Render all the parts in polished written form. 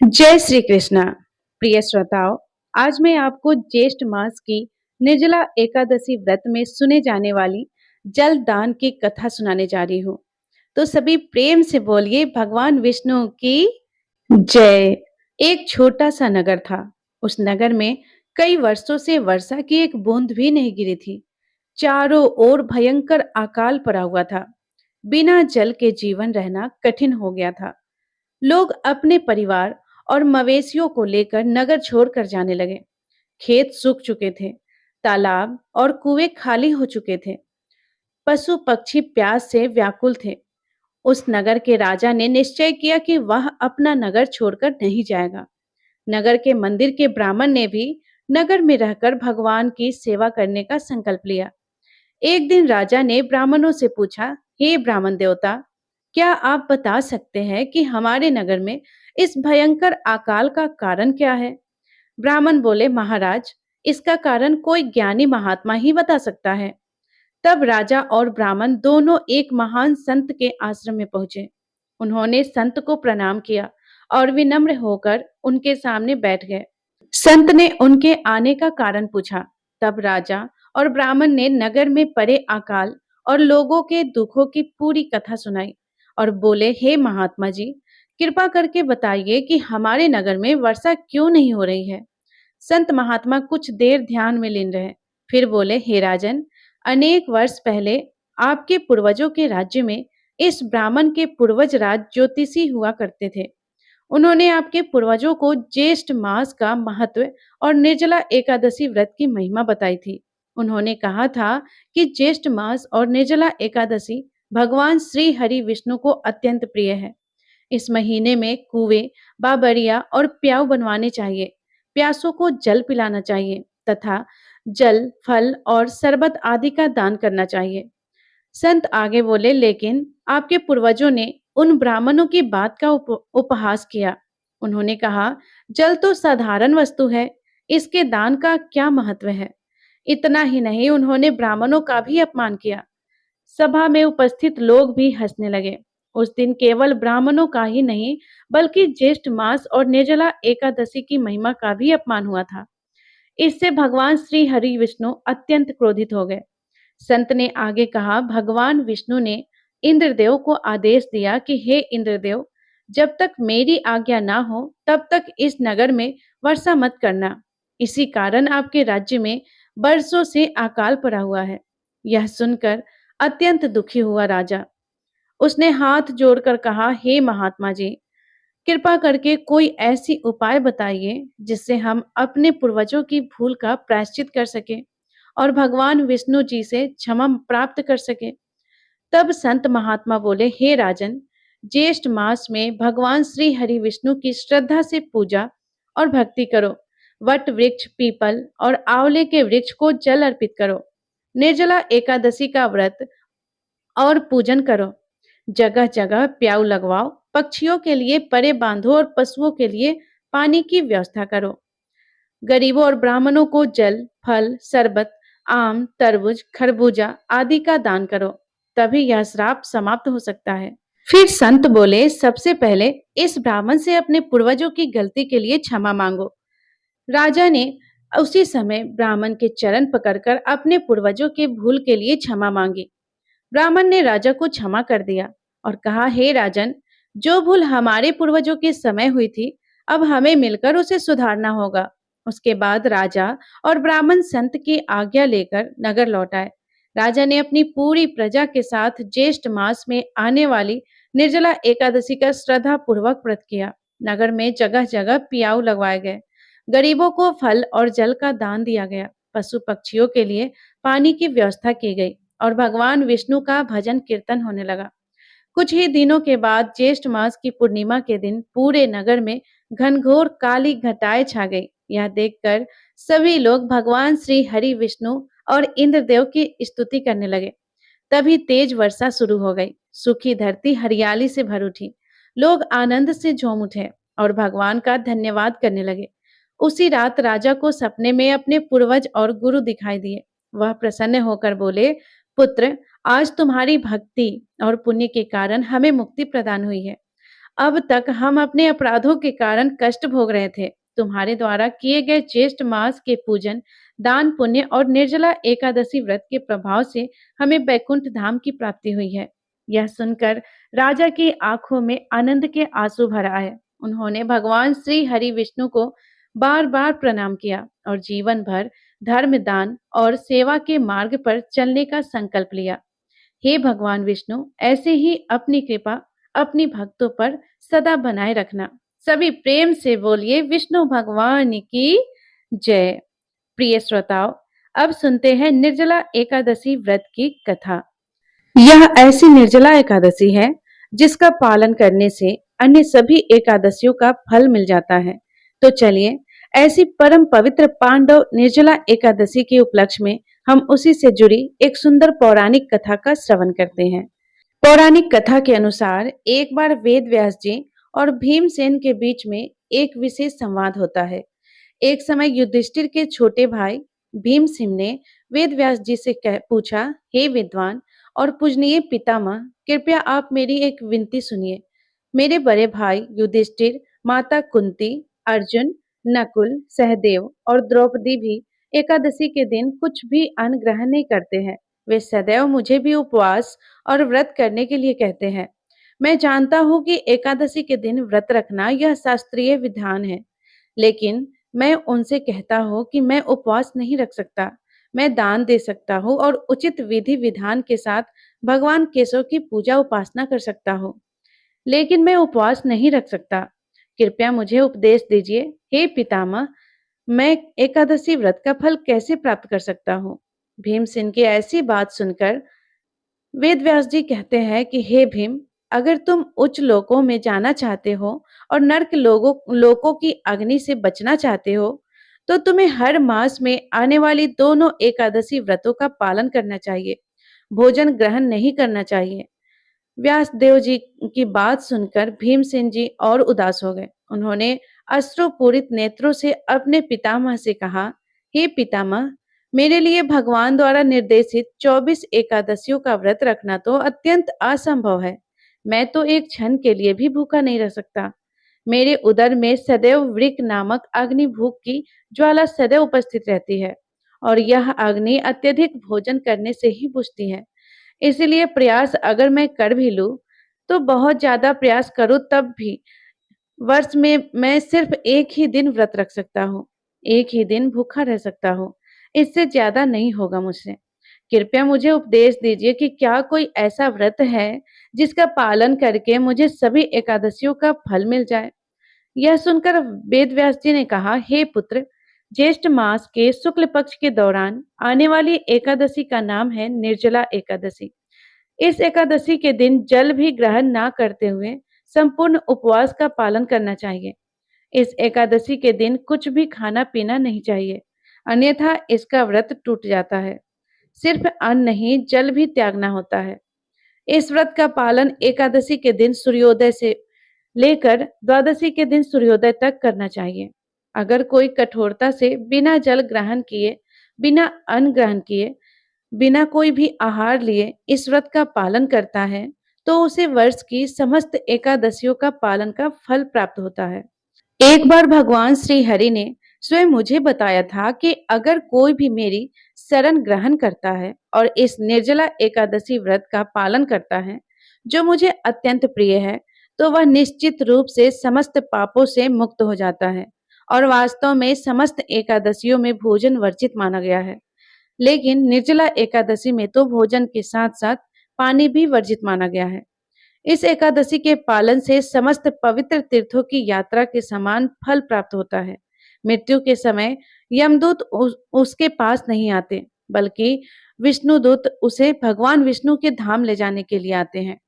जय श्री कृष्णा। प्रिय श्रोताओं, आज मैं आपको ज्येष्ठ मास की निर्जला एकादशी व्रत में सुने जाने वाली जल दान की कथा सुनाने जा रही हूँ। तो सभी प्रेम से बोलिए भगवान विष्णु की जय। एक छोटा सा नगर था। उस नगर में कई वर्षों से वर्षा की एक बूंद भी नहीं गिरी थी। चारों ओर भयंकर अकाल पड़ा हुआ था। बिना जल के जीवन रहना कठिन हो गया था। लोग अपने परिवार और मवेशियों को लेकर नगर छोड़कर जाने लगे। खेत सूख चुके थे, तालाब और कुएं खाली हो चुके थे। पशु पक्षी प्यास से व्याकुल थे। उस नगर के राजा ने निश्चय किया कि वह अपना नगर छोड़कर नहीं जाएगा। नगर के मंदिर के ब्राह्मण ने भी नगर में रहकर भगवान की सेवा करने का संकल्प लिया। एक दिन राजा ने ब्राह्मणों से पूछा, हे ब्राह्मण देवता, क्या आप बता सकते हैं कि हमारे नगर में इस भयंकर अकाल का कारण क्या है? ब्राह्मण बोले, महाराज, इसका कारण कोई ज्ञानी महात्मा ही बता सकता है। तब राजा और ब्राह्मण दोनों एक महान संत के आश्रम में पहुंचे। उन्होंने संत को प्रणाम किया और विनम्र होकर उनके सामने बैठ गए। संत ने उनके आने का कारण पूछा। तब राजा और ब्राह्मण ने नगर में पड़े अकाल और लोगों के दुखों की पूरी कथा सुनाई और बोले, हे महात्मा जी, कृपा करके बताइए कि हमारे नगर में वर्षा क्यों नहीं हो रही है। संत महात्मा कुछ देर ध्यान में लीन रहे, फिर बोले, हे राजन, अनेक वर्ष पहले आपके पूर्वजों के राज्य में इस ब्राह्मण के पूर्वज राज ज्योतिषी हुआ करते थे। उन्होंने आपके पूर्वजों को ज्येष्ठ मास का महत्व और निर्जला एकादशी व्रत की महिमा बताई थी। उन्होंने कहा था कि ज्येष्ठ मास और निर्जला एकादशी भगवान श्री हरि विष्णु को अत्यंत प्रिय है। इस महीने में कुएं, बाबरिया और प्याऊ बनवाने चाहिए। प्यासों को जल पिलाना चाहिए तथा जल, फल और शरबत आदि का दान करना चाहिए। संत आगे बोले, लेकिन आपके पूर्वजों ने उन ब्राह्मणों की बात का उपहास किया। उन्होंने कहा, जल तो साधारण वस्तु है, इसके दान का क्या महत्व है। इतना ही नहीं, उन्होंने ब्राह्मणों का भी अपमान किया। सभा में उपस्थित लोग भी हंसने लगे। उस दिन केवल ब्राह्मणों का ही नहीं, बल्कि ज्येष्ठ मास और निर्जला एकादशी की महिमा का भी अपमान हुआ था। इससे भगवान श्री हरि विष्णु अत्यंत क्रोधित हो गए। संत ने आगे कहा, भगवान विष्णु ने इंद्रदेव को आदेश दिया कि हे इंद्रदेव, जब तक मेरी आज्ञा ना हो तब तक इस नगर में वर्षा मत करना। इसी कारण आपके राज्य में बरसों से अकाल पड़ा हुआ है। यह सुनकर अत्यंत दुखी हुआ राजा। उसने हाथ जोड़कर कहा, हे महात्मा जी, कृपा करके कोई ऐसी उपाय बताइए जिससे हम अपने पूर्वजों की भूल का प्रायश्चित कर सके और भगवान विष्णु जी से क्षमा प्राप्त कर सके। तब संत महात्मा बोले, हे राजन, ज्येष्ठ मास में भगवान श्री हरि विष्णु की श्रद्धा से पूजा और भक्ति करो। वट वृक्ष, पीपल और आंवले के वृक्ष को जल अर्पित करो। निर्जला एकादशी का व्रत और पूजन करो। जगह जगह प्याऊ लगवाओ। पक्षियों के लिए परे बांधो और पशुओं के लिए पानी की व्यवस्था करो। गरीबों और ब्राह्मणों को जल, फल, शरबत, आम, तरबूज, खरबूजा आदि का दान करो। तभी यह श्राप समाप्त हो सकता है। फिर संत बोले, सबसे पहले इस ब्राह्मण से अपने पूर्वजों की गलती के लिए क्षमा मांगो। राजा ने उसी समय ब्राह्मण के चरण पकड़कर अपने पूर्वजों के भूल के लिए क्षमा मांगी। ब्राह्मण ने राजा को क्षमा कर दिया और कहा, हे राजन, जो भूल हमारे पूर्वजों के समय हुई थी, अब हमें मिलकर उसे सुधारना होगा। उसके बाद राजा और ब्राह्मण संत की आज्ञा लेकर नगर लौट आए। राजा ने अपनी पूरी प्रजा के साथ ज्येष्ठ मास में आने वाली निर्जला एकादशी का श्रद्धा पूर्वक व्रत किया। नगर में जगह जगह पियाऊ लगवाए गए। गरीबों को फल और जल का दान दिया गया। पशु पक्षियों के लिए पानी की व्यवस्था की गई और भगवान विष्णु का भजन कीर्तन होने लगा। कुछ ही दिनों के बाद ज्येष्ठ मास की पूर्णिमा के दिन पूरे नगर में घनघोर काली घटाएं छा गई। यह देखकर सभी लोग भगवान श्री हरि विष्णु और इंद्रदेव की स्तुति करने लगे। तभी तेज वर्षा शुरू हो गई। सूखी धरती हरियाली से भर उठी। लोग आनंद से झूम उठे और भगवान का धन्यवाद करने लगे। उसी रात राजा को सपने में अपने पूर्वज और गुरु दिखाई दिए। वह प्रसन्न होकर बोले, पुत्र, आज तुम्हारी भक्ति और पुण्य के कारण हमें मुक्ति प्रदान हुई है। अब तक हम अपने अपराधों के कारण कष्ट भोग रहे थे। तुम्हारे द्वारा किए गए ज्येष्ठ मास के पूजन, दान पुण्य और निर्जला एकादशी व्रत के प्रभाव से हमें वैकुंठ धाम की प्राप्ति हुई है। यह सुनकर राजा की आंखों में आनंद के आंसू भर आए। उन्होंने भगवान श्री हरि विष्णु को बार बार प्रणाम किया और जीवन भर धर्म, दान और सेवा के मार्ग पर चलने का संकल्प लिया। हे भगवान विष्णु, ऐसे ही अपनी कृपा अपनी भक्तों पर सदा बनाए रखना। सभी प्रेम से बोलिए विष्णु भगवान की जय। प्रिय श्रोताओ, अब सुनते हैं निर्जला एकादशी व्रत की कथा। यह ऐसी निर्जला एकादशी है जिसका पालन करने से अन्य सभी एकादशियों का फल मिल जाता है। तो चलिए, ऐसी परम पवित्र पांडव निर्जला एकादशी के उपलक्ष्य में हम उसी से जुड़ी एक सुंदर पौराणिक कथा का श्रवण करते हैं। पौराणिक कथा के अनुसार एक बार वेद व्यास जी और भीमसेन के बीच में एक विशेष संवाद होता है। एक समय युधिष्ठिर के छोटे भाई भीमसेन ने वेद व्यास जी से पूछा, हे विद्वान और पूजनीय पितामह, कृपया आप मेरी एक विनती सुनिए। मेरे बड़े भाई युधिष्ठिर, माता कुंती, अर्जुन, नकुल, सहदेव और द्रौपदी भी एकादशी के दिन कुछ भी अन्न ग्रहण नहीं करते हैं। वे सदैव मुझे भी उपवास और व्रत करने के लिए कहते हैं। मैं जानता हूँ कि एकादशी के दिन व्रत रखना यह शास्त्रीय विधान है, लेकिन मैं उनसे कहता हूँ कि मैं उपवास नहीं रख सकता। मैं दान दे सकता हूँ और उचित विधि विधान के साथ भगवान केशव की पूजा उपासना कर सकता हूँ, लेकिन मैं उपवास नहीं रख सकता। कृपया मुझे उपदेश दीजिए, हे पितामह, मैं एकादशी व्रत का फल कैसे प्राप्त कर सकता हूँ? भीमसेन की ऐसी बात सुनकर वेद व्यास जी कहते हैं कि हे भीम, अगर तुम उच्च लोकों में जाना चाहते हो और नर्क लोकों की अग्नि से बचना चाहते हो, तो तुम्हें हर मास में आने वाली दोनों एकादशी व्रतों का पालन करना चाहिए। भोजन ग्रहण नहीं करना चाहिए। व्यासदेव जी की बात सुनकर भीमसेन जी और उदास हो गए। उन्होंने अश्रुपूरित नेत्रों से अपने पितामह से कहा, हे पितामह, मेरे लिए भगवान द्वारा निर्देशित 24 एकादशियों का व्रत रखना तो अत्यंत असंभव है। मैं तो एक क्षण के लिए भी भूखा नहीं रह सकता। मेरे उदर में सदैव वृक नामक अग्नि भूख की ज्वाला सदैव उपस्थित रहती है और यह अग्नि अत्यधिक भोजन करने से ही बुझती है। इसीलिए प्रयास अगर मैं कर भी लूं, तो बहुत ज्यादा प्रयास करूं तब भी वर्ष में मैं सिर्फ एक ही दिन व्रत रख सकता हूँ। एक ही दिन भूखा रह सकता हूँ। इससे ज्यादा नहीं होगा मुझसे। कृपया मुझे उपदेश दीजिए कि क्या कोई ऐसा व्रत है जिसका पालन करके मुझे सभी एकादशियों का फल मिल जाए। यह सुनकर वेद व्यास जी ने कहा, हे पुत्र, ज्येष्ठ मास के शुक्ल पक्ष के दौरान आने वाली एकादशी का नाम है निर्जला एकादशी। इस एकादशी के दिन जल भी ग्रहण ना करते हुए संपूर्ण उपवास का पालन करना चाहिए। इस एकादशी के दिन कुछ भी खाना पीना नहीं चाहिए, अन्यथा इसका व्रत टूट जाता है। सिर्फ अन्न नहीं, जल भी त्यागना होता है। इस व्रत का पालन एकादशी के दिन सूर्योदय से लेकर द्वादशी के दिन सूर्योदय तक करना चाहिए। अगर कोई कठोरता से बिना जल ग्रहण किए, बिना अन्न ग्रहण किए, बिना कोई भी आहार लिए इस व्रत का पालन करता है, तो उसे वर्ष की समस्त एकादशियों का पालन का फल प्राप्त होता है। एक बार भगवान श्री हरि ने स्वयं मुझे बताया था कि अगर कोई भी मेरी शरण ग्रहण करता है और इस निर्जला एकादशी व्रत का पालन करता है, जो मुझे अत्यंत प्रिय है, तो वह निश्चित रूप से समस्त पापों से मुक्त हो जाता है। और वास्तव में समस्त एकादशियों में भोजन वर्जित माना गया है, लेकिन निर्जला एकादशी में तो भोजन के साथ साथ पानी भी वर्जित माना गया है। इस एकादशी के पालन से समस्त पवित्र तीर्थों की यात्रा के समान फल प्राप्त होता है। मृत्यु के समय यमदूत उसके पास नहीं आते, बल्कि विष्णुदूत उसे भगवान विष्णु के धाम ले जाने के लिए आते हैं।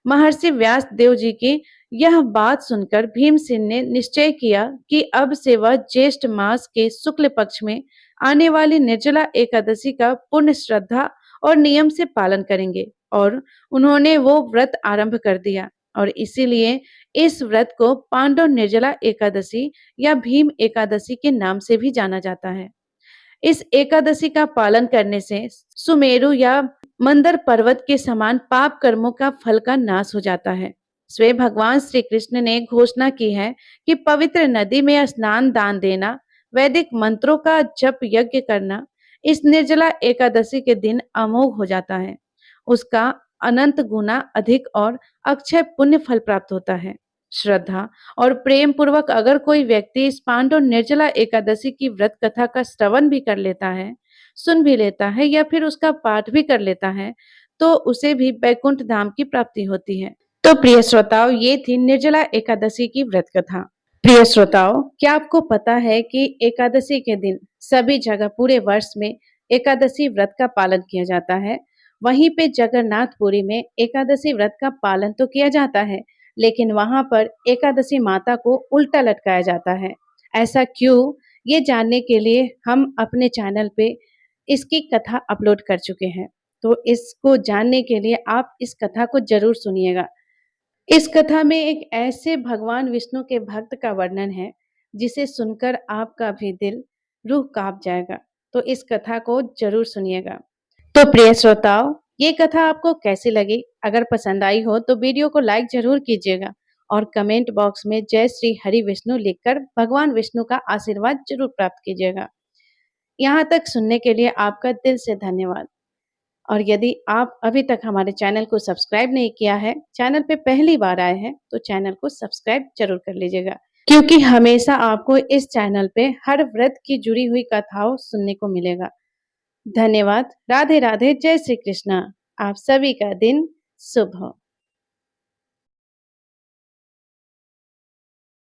महर्षि व्यास देव जी की यह बात सुनकर भीमसेन ने निश्चय किया कि अब से वह ज्येष्ठ मास के शुक्ल पक्ष में आने वाली निर्जला एकादशी का पूर्ण श्रद्धा और नियम से पालन करेंगे, और उन्होंने वो व्रत आरंभ कर दिया। और इसीलिए इस व्रत को पांडव निर्जला एकादशी या भीम एकादशी के नाम से भी जाना जाता है। इस एकादशी का पालन करने से सुमेरु या मंदर पर्वत के समान पाप कर्मों का फल का नाश हो जाता है। स्वयं भगवान श्री कृष्ण ने घोषणा की है कि पवित्र नदी में स्नान, दान देना, वैदिक मंत्रों का जप यज्ञ करना इस निर्जला एकादशी के दिन अमोघ हो जाता है। उसका अनंत गुना अधिक और अक्षय पुण्य फल प्राप्त होता है। श्रद्धा और प्रेम पूर्वक अगर कोई व्यक्ति इस पांडव निर्जला एकादशी की व्रत कथा का श्रवण भी कर लेता है, सुन भी लेता है या फिर उसका पाठ भी कर लेता है, तो उसे भी वैकुंठ धाम की प्राप्ति होती है। तो प्रिय श्रोताओ, ये थी निर्जला एकादशी की व्रत कथा। प्रिय श्रोताओ, क्या आपको पता है कि एकादशी के दिन सभी जगह पूरे वर्ष में एकादशी व्रत का पालन किया जाता है। वहीं पे जगन्नाथपुरी में एकादशी व्रत का पालन तो किया जाता है, लेकिन वहां पर एकादशी माता को उल्टा लटकाया जाता है। ऐसा क्यों? ये जानने के लिए हम अपने चैनल पे इसकी कथा अपलोड कर चुके हैं। तो इसको जानने के लिए आप इस कथा को जरूर सुनिएगा। इस कथा में एक ऐसे भगवान विष्णु के भक्त का वर्णन है जिसे सुनकर आपका भी दिल, रूह कांप जाएगा। तो इस कथा को जरूर सुनिएगा। तो प्रिय श्रोताओ, ये कथा आपको कैसी लगी? अगर पसंद आई हो तो वीडियो को लाइक जरूर कीजिएगा और कमेंट बॉक्स में जय श्री हरि विष्णु लिखकर भगवान विष्णु का आशीर्वाद जरूर प्राप्त कीजिएगा। यहाँ तक सुनने के लिए आपका दिल से धन्यवाद। और यदि आप अभी तक हमारे चैनल को सब्सक्राइब नहीं किया है, चैनल पे पहली बार आए हैं, तो चैनल को सब्सक्राइब जरूर कर लीजिएगा, क्योंकि हमेशा आपको इस चैनल पे हर व्रत की जुड़ी हुई कथाओं सुनने को मिलेगा। धन्यवाद। राधे राधे। जय श्री कृष्णा। आप सभी का दिन शुभ हो।